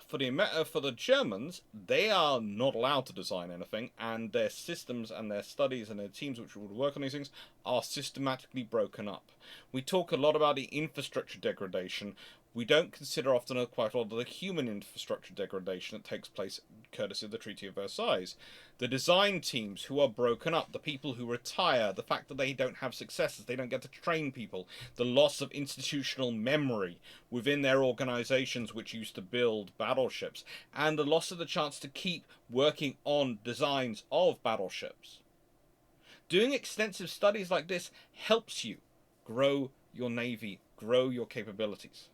For the Germans, they are not allowed to design anything, and their systems and their studies and their teams which would work on these things are systematically broken up. We talk a lot about the infrastructure degradation. We don't consider often quite a lot of the human infrastructure degradation that takes place courtesy of the Treaty of Versailles. The design teams who are broken up, the people who retire, the fact that they don't have successors, they don't get to train people, the loss of institutional memory within their organizations which used to build battleships, and the loss of the chance to keep working on designs of battleships. Doing extensive studies like this helps you grow your navy, grow your capabilities.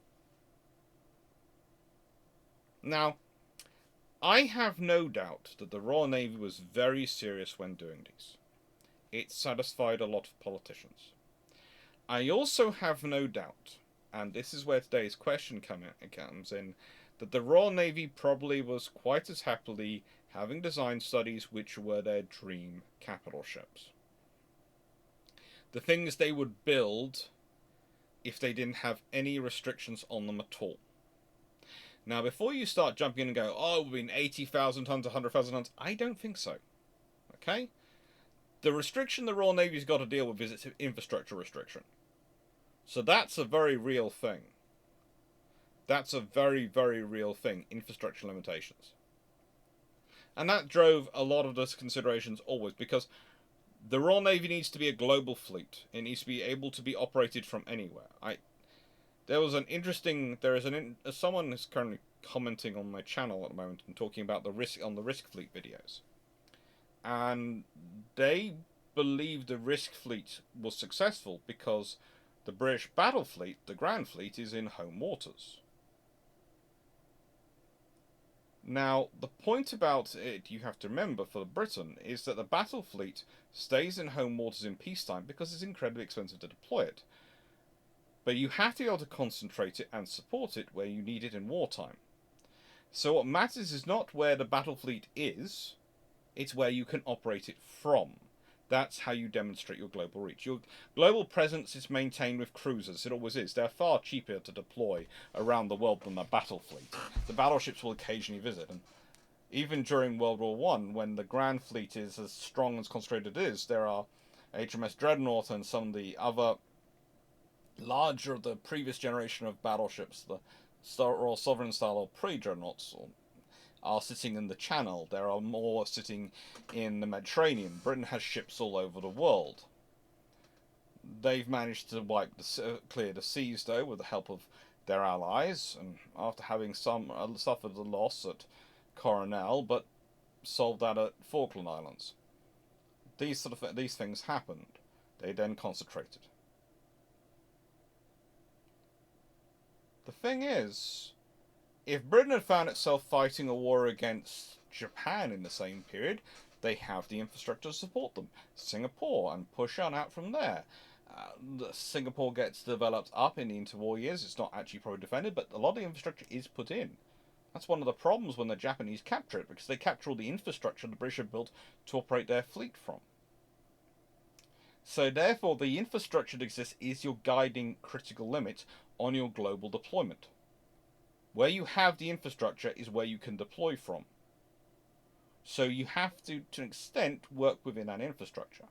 Now, I have no doubt that the Royal Navy was very serious when doing these. It satisfied a lot of politicians. I also have no doubt, and this is where today's question comes in, that the Royal Navy probably was quite as happily having design studies which were their dream capital ships. The things they would build if they didn't have any restrictions on them at all. Now, before you start jumping in and go, oh, we've been 80,000 tons, 100,000 tons, I don't think so. Okay? The restriction the Royal Navy's got to deal with is its infrastructure restriction. So that's a very real thing. That's a very, very real thing, infrastructure limitations. And that drove a lot of those considerations always, because the Royal Navy needs to be a global fleet. It needs to be able to be operated from anywhere. Someone is currently commenting on my channel at the moment and talking about the risk fleet videos. And they believe the risk fleet was successful because the British battle fleet, the Grand Fleet, is in home waters. Now, the point about it you have to remember for Britain is that the battle fleet stays in home waters in peacetime because it's incredibly expensive to deploy it. But you have to be able to concentrate it and support it where you need it in wartime. So what matters is not where the battle fleet is, it's where you can operate it from. That's how you demonstrate your global reach. Your global presence is maintained with cruisers. It always is. They're far cheaper to deploy around the world than the battle fleet. The battleships will occasionally visit, and even during World War One, when the Grand Fleet is as strong and as concentrated as it is, there are HMS Dreadnought and some of the other larger of the previous generation of battleships, the Royal Sovereign style or pre-Dreadnoughts, are sitting in the Channel. There are more sitting in the Mediterranean. Britain has ships all over the world. They've managed to clear the seas, though, with the help of their allies, and after having suffered a loss at Coronel, but solved that at Falkland Islands. These things happened. They then concentrated. The thing is, if Britain had found itself fighting a war against Japan in the same period, they have the infrastructure to support them. Singapore, and push on out from there. Singapore gets developed up in the interwar years. It's not actually probably defended, but a lot of the infrastructure is put in. That's one of the problems when the Japanese capture it, because they capture all the infrastructure the British have built to operate their fleet from. So therefore, the infrastructure that exists is your guiding critical limit on your global deployment. Where you have the infrastructure is where you can deploy from. So you have to an extent, work within that infrastructure.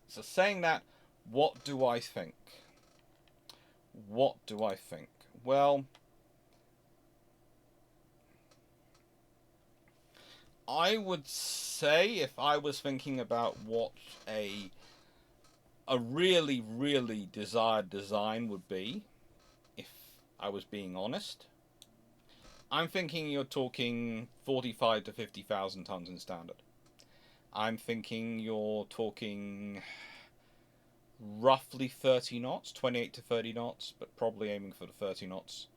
So saying that, what do I think? What do I think? Well, I would say, if I was thinking about what a really, really desired design would be, if I was being honest, I'm thinking you're talking 45 to 50,000 tons in standard. I'm thinking you're talking roughly 30 knots, 28 to 30 knots, but probably aiming for the 30 knots.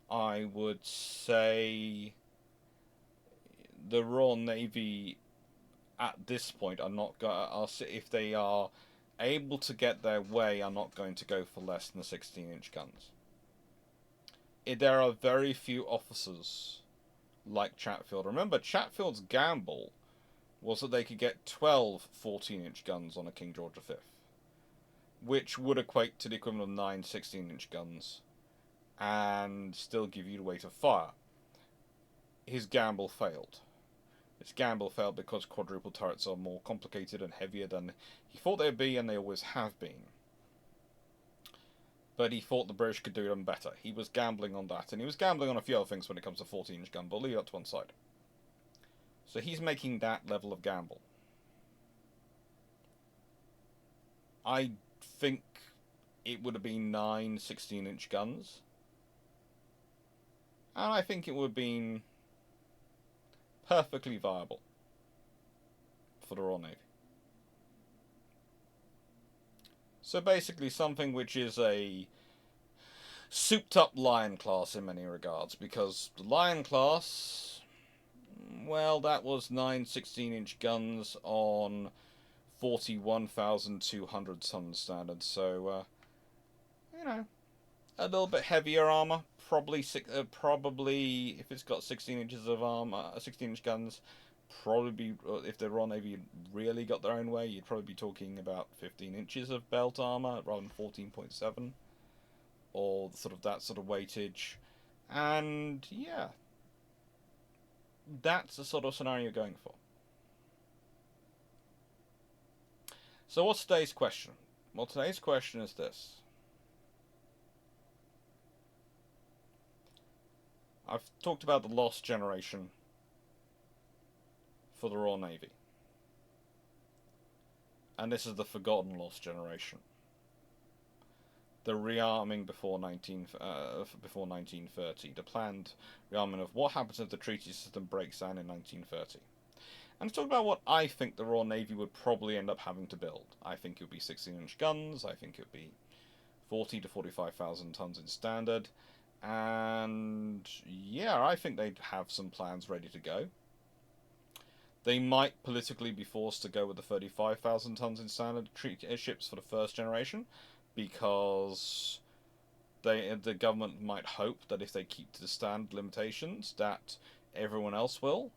I would say the Royal Navy at this point are not going. If they are able to get their way, are not going to go for less than the 16-inch guns. There are very few officers like Chatfield. Remember, Chatfield's gamble was that they could get 12 14-inch guns on a King George V, which would equate to the equivalent of 9 16-inch guns, and still give you the weight of fire. His gamble failed. His gamble failed because quadruple turrets are more complicated and heavier than he thought they'd be, and they always have been. But he thought the British could do them better. He was gambling on that, and he was gambling on a few other things when it comes to 14-inch gun, but I'll leave that to one side. So he's making that level of gamble. I think it would have been 9 16-inch guns. And I think it would have been perfectly viable for the Royal Navy. So basically something which is a souped up Lion class in many regards, because the Lion class, well, that was 9 16-inch guns on 41,200 ton standard, so, a little bit heavier armour, probably if it's got 16 inches of armor, 16-inch guns, probably if the Royal Navy really got their own way, you'd probably be talking about 15 inches of belt armor rather than 14.7, or sort of that sort of weightage, and yeah, that's the sort of scenario you're going for. So what's today's question? Well, today's question is this. I've talked about the lost generation for the Royal Navy. And this is the forgotten lost generation. The rearming before 1930. The planned rearming of what happens if the treaty system breaks down in 1930. And to talk about what I think the Royal Navy would probably end up having to build. I think it would be 16-inch guns. I think it would be 40 to 45,000 tons in standard. And yeah, I think they'd have some plans ready to go. They might politically be forced to go with the 35,000 tons in standard ships for the first generation, because the government might hope that if they keep to the standard limitations, that everyone else will.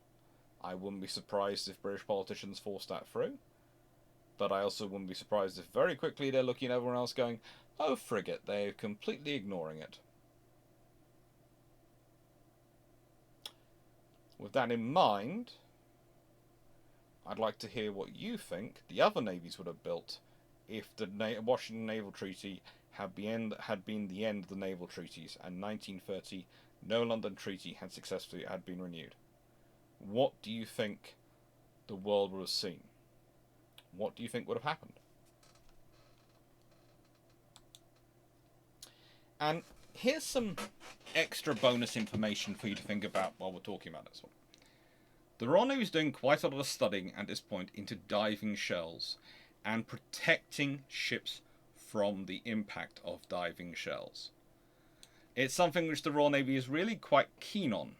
I wouldn't be surprised if British politicians force that through. But I also wouldn't be surprised if very quickly they're looking at everyone else going, oh, frigate, they're completely ignoring it. With that in mind, I'd like to hear what you think the other navies would have built if the Washington Naval Treaty had been the end of the naval treaties and 1930 no London Treaty had been renewed. What do you think the world would have seen? What do you think would have happened? And here's some extra bonus information for you to think about while we're talking about this one. The Royal Navy is doing quite a lot of studying at this point into diving shells and protecting ships from the impact of diving shells. It's something which the Royal Navy is really quite keen on,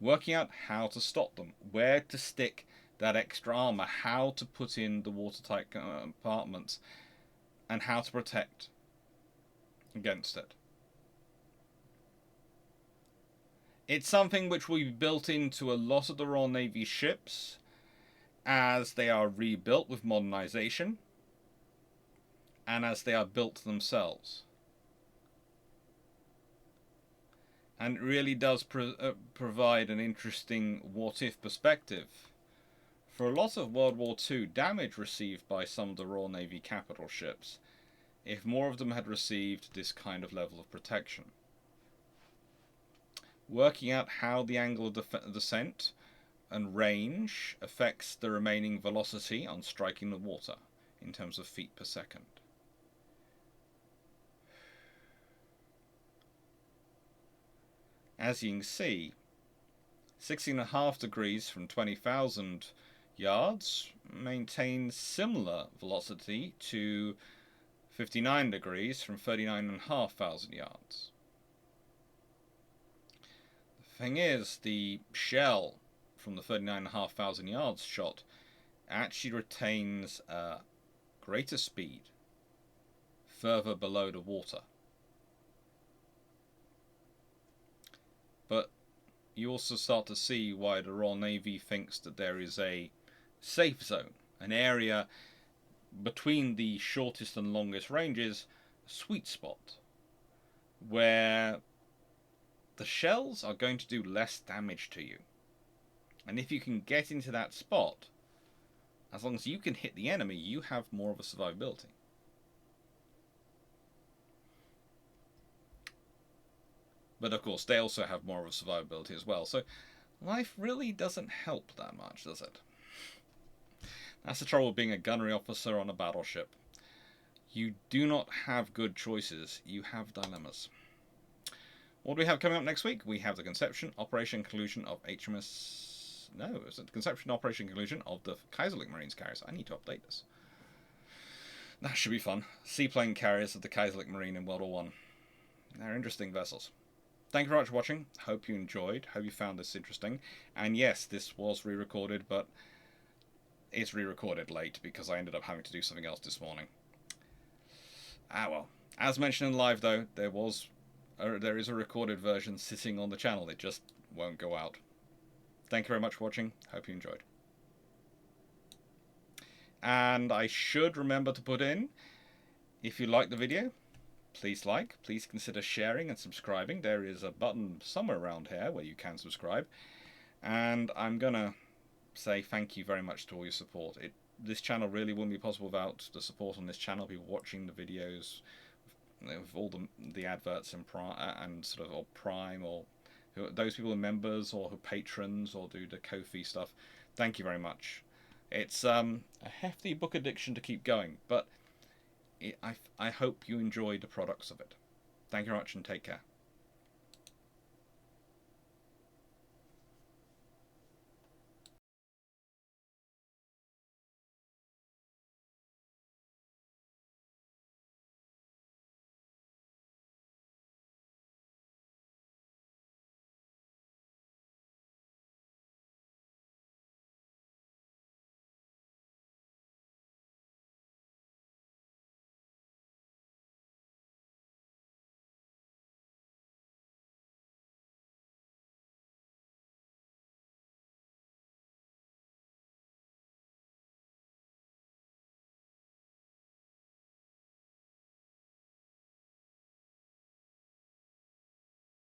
working out how to stop them, where to stick that extra armour, how to put in the watertight compartments, and how to protect against it. It's something which will be built into a lot of the Royal Navy ships as they are rebuilt with modernisation and as they are built themselves. And it really does provide an interesting what-if perspective for a lot of World War II damage received by some of the Royal Navy capital ships, if more of them had received this kind of level of protection. Working out how the angle of descent and range affects the remaining velocity on striking the water in terms of feet per second. As you can see, 16.5 degrees from 20,000 yards maintains similar velocity to 59 degrees from 39,500 yards. The thing is, the shell from the 39,500 yards shot actually retains greater speed further below the water. But you also start to see why the Royal Navy thinks that there is a safe zone, an area between the shortest and longest ranges, a sweet spot, where the shells are going to do less damage to you. And if you can get into that spot, as long as you can hit the enemy, you have more of a survivability. But of course, they also have more of a survivability as well. So life really doesn't help that much, does it? That's the trouble with being a gunnery officer on a battleship. You do not have good choices. You have dilemmas. What do we have coming up next week? We have the conception, operation, conclusion of HMS... No, it's the conception, operation, conclusion of the Kaiserlich Marines carriers. I need to update this. That should be fun. Seaplane carriers of the Kaiserlich Marine in World War I. They're interesting vessels. Thank you very much for watching. Hope you enjoyed. Hope you found this interesting. And yes, this was re-recorded, but it's re-recorded late because I ended up having to do something else this morning. Ah well. As mentioned in live though, there was there is a recorded version sitting on the channel. It just won't go out. Thank you very much for watching. Hope you enjoyed. And I should remember to put in, if you like the video, please like, please consider sharing and subscribing. There is a button somewhere around here where you can subscribe. And I'm gonna say thank you very much to all your support. This channel really wouldn't be possible without the support on this channel, people watching the videos, with all the adverts in Prime and sort of or Prime, or those people who are members or who are patrons or do the Ko-fi stuff. Thank you very much. It's a hefty book addiction to keep going, but I hope you enjoy the products of it. Thank you very much and take care.